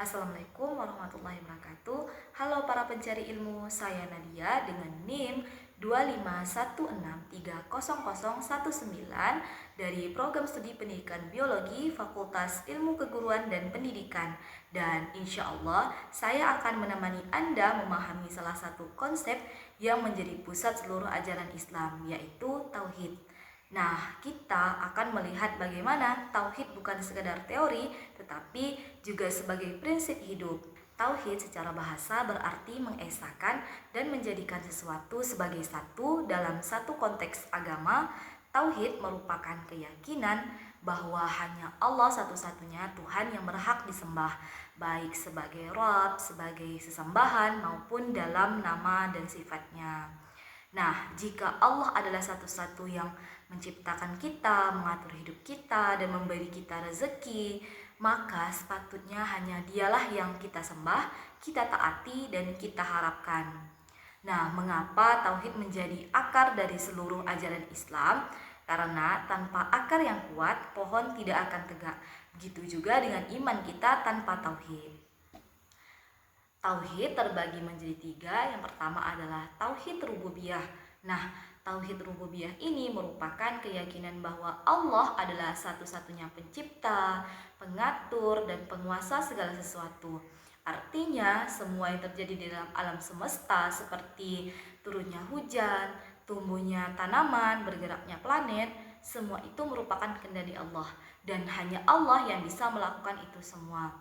Assalamualaikum warahmatullahi wabarakatuh. Halo para pencari ilmu, saya Nadia dengan NIM 251630019 dari Program Studi Pendidikan Biologi Fakultas Ilmu Keguruan dan Pendidikan. Dan insya Allah saya akan menemani Anda memahami salah satu konsep yang menjadi pusat seluruh ajaran Islam, yaitu Tauhid. Nah, kita akan melihat bagaimana tauhid bukan sekedar teori, tetapi juga sebagai prinsip hidup. Tauhid secara bahasa berarti mengesahkan dan menjadikan sesuatu sebagai satu dalam satu konteks agama. Tauhid merupakan keyakinan bahwa hanya Allah satu-satunya Tuhan yang berhak disembah, baik sebagai Rabb, sebagai sesembahan, maupun dalam nama dan sifatnya. Nah, jika Allah adalah satu-satu yang menciptakan kita, mengatur hidup kita, dan memberi kita rezeki, maka sepatutnya hanya Dialah yang kita sembah, kita taati, dan kita harapkan. Nah, mengapa tauhid menjadi akar dari seluruh ajaran Islam? Karena tanpa akar yang kuat, pohon tidak akan tegak. Begitu juga dengan iman kita tanpa tauhid. Tauhid terbagi menjadi tiga. Yang pertama adalah tauhid rububiyah. Nah, tauhid rububiyah ini merupakan keyakinan bahwa Allah adalah satu-satunya pencipta, pengatur, dan penguasa segala sesuatu. Artinya, semua yang terjadi di dalam alam semesta seperti turunnya hujan, tumbuhnya tanaman, bergeraknya planet, semua itu merupakan kendali Allah. Dan hanya Allah yang bisa melakukan itu semua.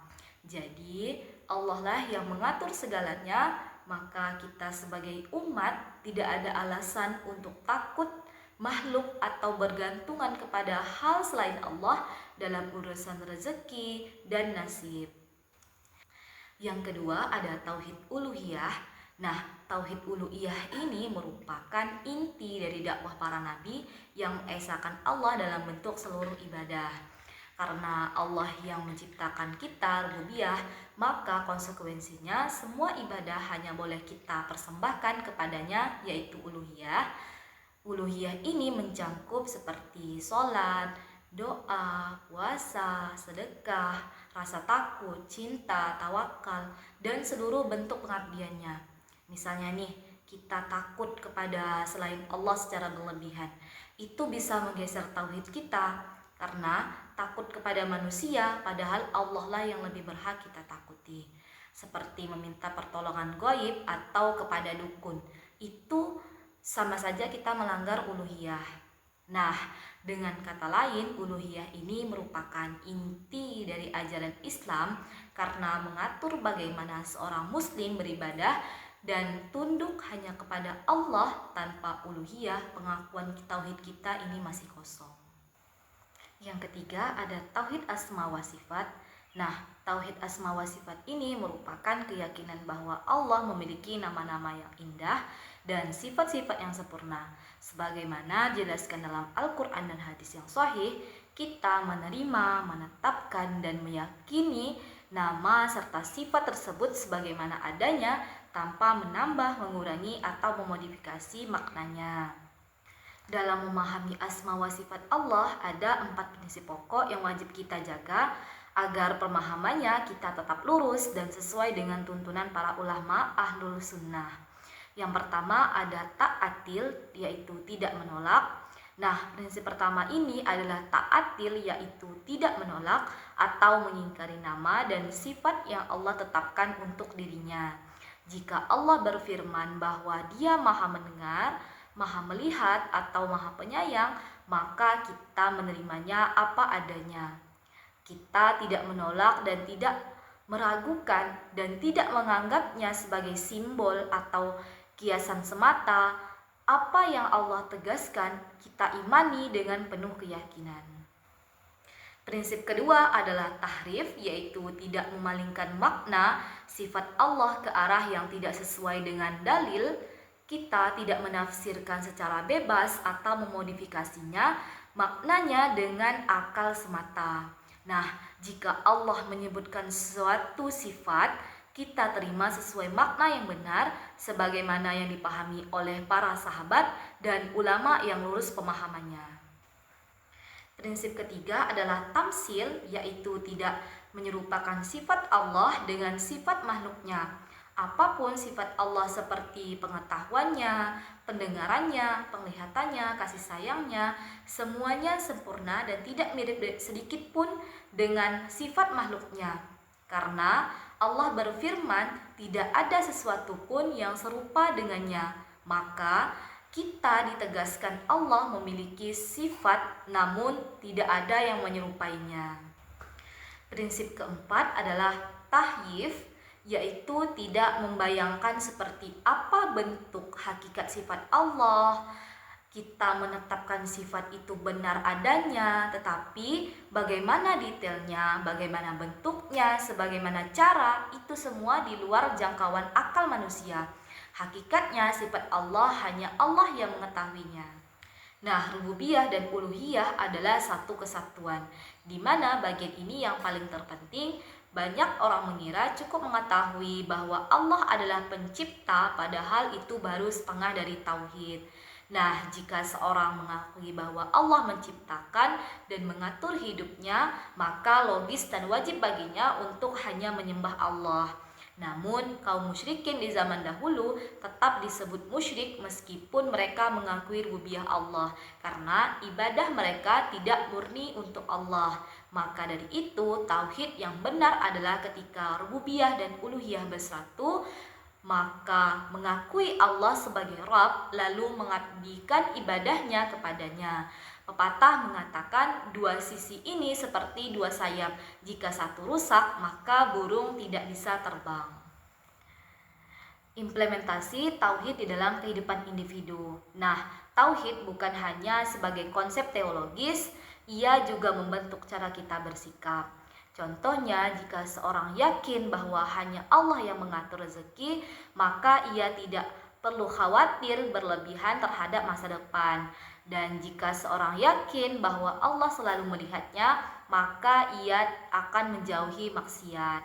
Jadi Allah lah yang mengatur segalanya, maka kita sebagai umat tidak ada alasan untuk takut makhluk atau bergantungan kepada hal selain Allah dalam urusan rezeki dan nasib. Yang kedua ada tauhid uluhiyah. Nah, tauhid uluhiyah ini merupakan inti dari dakwah para nabi yang mengesahkan Allah dalam bentuk seluruh ibadah. Karena Allah yang menciptakan kita rububiyah, maka konsekuensinya semua ibadah hanya boleh kita persembahkan kepadanya, yaitu uluhiyah. Uluhiyah ini mencakup seperti sholat, doa, puasa, sedekah, rasa takut, cinta, tawakal, dan seluruh bentuk pengabdiannya. Misalnya nih, kita takut kepada selain Allah secara berlebihan, itu bisa menggeser tauhid kita. Karena takut kepada manusia, padahal Allah lah yang lebih berhak kita takuti. Seperti meminta pertolongan gaib atau kepada dukun. Itu sama saja kita melanggar uluhiyah. Nah, dengan kata lain, uluhiyah ini merupakan inti dari ajaran Islam karena mengatur bagaimana seorang muslim beribadah dan tunduk hanya kepada Allah. Tanpa uluhiyah, pengakuan tauhid kita ini masih kosong. Yang ketiga ada tauhid asma wa sifat. Nah, tauhid asma wa sifat ini merupakan keyakinan bahwa Allah memiliki nama-nama yang indah dan sifat-sifat yang sempurna. Sebagaimana dijelaskan dalam Al-Quran dan hadis yang sahih, kita menerima, menetapkan, dan meyakini nama serta sifat tersebut sebagaimana adanya tanpa menambah, mengurangi, atau memodifikasi maknanya. Dalam memahami asma wa sifat Allah, ada 4 prinsip pokok yang wajib kita jaga agar pemahamannya kita tetap lurus dan sesuai dengan tuntunan para ulama ahlul sunnah. Yang pertama ada ta'atil, yaitu tidak menolak. Nah, prinsip pertama ini adalah ta'atil, yaitu tidak menolak atau mengingkari nama dan sifat yang Allah tetapkan untuk dirinya. Jika Allah berfirman bahwa Dia Maha Mendengar, Maha Melihat, atau Maha Penyayang, maka kita menerimanya apa adanya. Kita tidak menolak dan tidak meragukan dan tidak menganggapnya sebagai simbol atau kiasan semata. Apa yang Allah tegaskan, kita imani dengan penuh keyakinan. Prinsip kedua adalah tahrif, yaitu tidak memalingkan makna sifat Allah ke arah yang tidak sesuai dengan dalil. Kita tidak menafsirkan secara bebas atau memodifikasinya maknanya dengan akal semata. Nah, jika Allah menyebutkan suatu sifat, kita terima sesuai makna yang benar sebagaimana yang dipahami oleh para sahabat dan ulama yang lurus pemahamannya. Prinsip ketiga adalah tamsil, yaitu tidak menyerupakan sifat Allah dengan sifat makhluknya. Apapun sifat Allah seperti pengetahuannya, pendengarannya, penglihatannya, kasih sayangnya, semuanya sempurna dan tidak mirip sedikit pun dengan sifat makhluknya. Karena Allah berfirman, tidak ada sesuatu pun yang serupa dengannya. Maka kita ditegaskan Allah memiliki sifat namun tidak ada yang menyerupainya. Prinsip keempat adalah tahyif, yaitu tidak membayangkan seperti apa bentuk hakikat sifat Allah. Kita menetapkan sifat itu benar adanya, tetapi bagaimana detailnya, bagaimana bentuknya, sebagaimana cara, itu semua di luar jangkauan akal manusia. Hakikatnya sifat Allah hanya Allah yang mengetahuinya. Nah, rububiyah dan uluhiyah adalah satu kesatuan, di mana bagian ini yang paling terpenting. Banyak orang mengira cukup mengetahui bahwa Allah adalah pencipta, padahal itu baru setengah dari tauhid. Nah, jika seorang mengakui bahwa Allah menciptakan dan mengatur hidupnya, maka logis dan wajib baginya untuk hanya menyembah Allah. Namun, kaum musyrikin di zaman dahulu tetap disebut musyrik meskipun mereka mengakui rububiyah Allah, karena ibadah mereka tidak murni untuk Allah. Maka dari itu, tauhid yang benar adalah ketika rububiyah dan uluhiyah bersatu, maka mengakui Allah sebagai Rabb lalu mengabdikan ibadahnya kepadanya. Pepatah mengatakan dua sisi ini seperti dua sayap. Jika satu rusak, maka burung tidak bisa terbang. Implementasi tauhid di dalam kehidupan individu. Nah, tauhid bukan hanya sebagai konsep teologis, ia juga membentuk cara kita bersikap. Contohnya, jika seorang yakin bahwa hanya Allah yang mengatur rezeki, maka ia tidak perlu khawatir berlebihan terhadap masa depan. Dan jika seorang yakin bahwa Allah selalu melihatnya, maka ia akan menjauhi maksiat.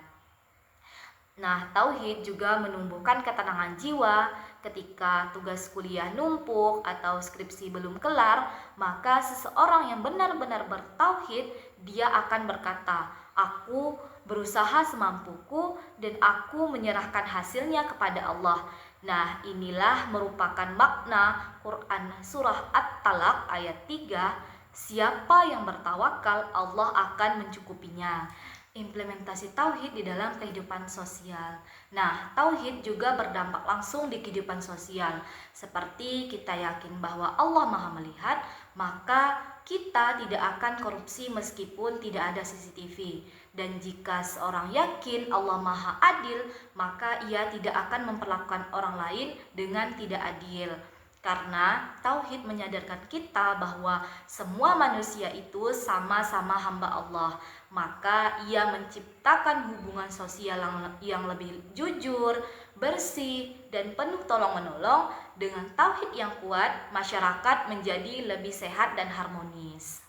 Nah, tauhid juga menumbuhkan ketenangan jiwa. Ketika tugas kuliah numpuk atau skripsi belum kelar, maka seseorang yang benar-benar bertauhid, dia akan berkata, "Aku berusaha semampuku dan aku menyerahkan hasilnya kepada Allah." Nah, inilah merupakan makna Quran surah At-Talaq ayat 3, siapa yang bertawakal Allah akan mencukupinya. Implementasi tauhid di dalam kehidupan sosial. Nah, tauhid juga berdampak langsung di kehidupan sosial. Seperti kita yakin bahwa Allah Maha melihat, maka kita tidak akan korupsi meskipun tidak ada CCTV. Dan jika seorang yakin Allah Maha adil, maka ia tidak akan memperlakukan orang lain dengan tidak adil. Karena tauhid menyadarkan kita bahwa semua manusia itu sama-sama hamba Allah. Maka ia menciptakan hubungan sosial yang lebih jujur, bersih, dan penuh tolong-menolong. Dengan tauhid yang kuat, masyarakat menjadi lebih sehat dan harmonis.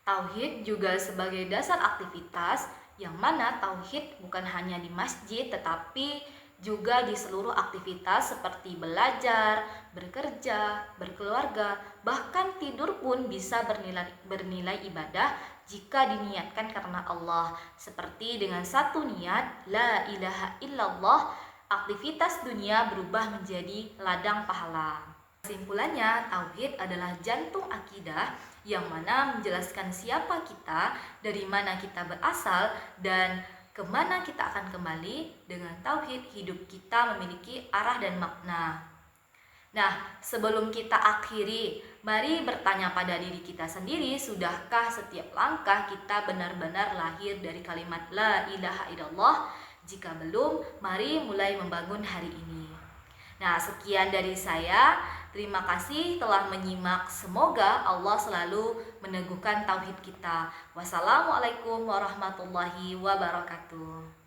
Tauhid juga sebagai dasar aktivitas, yang mana tauhid bukan hanya di masjid tetapi juga di seluruh aktivitas seperti belajar, bekerja, berkeluarga, bahkan tidur pun bisa bernilai ibadah jika diniatkan karena Allah. Seperti dengan satu niat, la ilaha illallah, aktivitas dunia berubah menjadi ladang pahala. Kesimpulannya, tauhid adalah jantung akidah yang mana menjelaskan siapa kita, dari mana kita berasal, dan kemana kita akan kembali. Dengan tauhid, hidup kita memiliki arah dan makna. Nah, sebelum kita akhiri, mari bertanya pada diri kita sendiri, sudahkah setiap langkah kita benar-benar lahir dari kalimat la ilaha illallah? Jika belum, mari mulai membangun hari ini. Nah, sekian dari saya. Terima kasih telah menyimak. Semoga Allah selalu meneguhkan tauhid kita. Wassalamualaikum warahmatullahi wabarakatuh.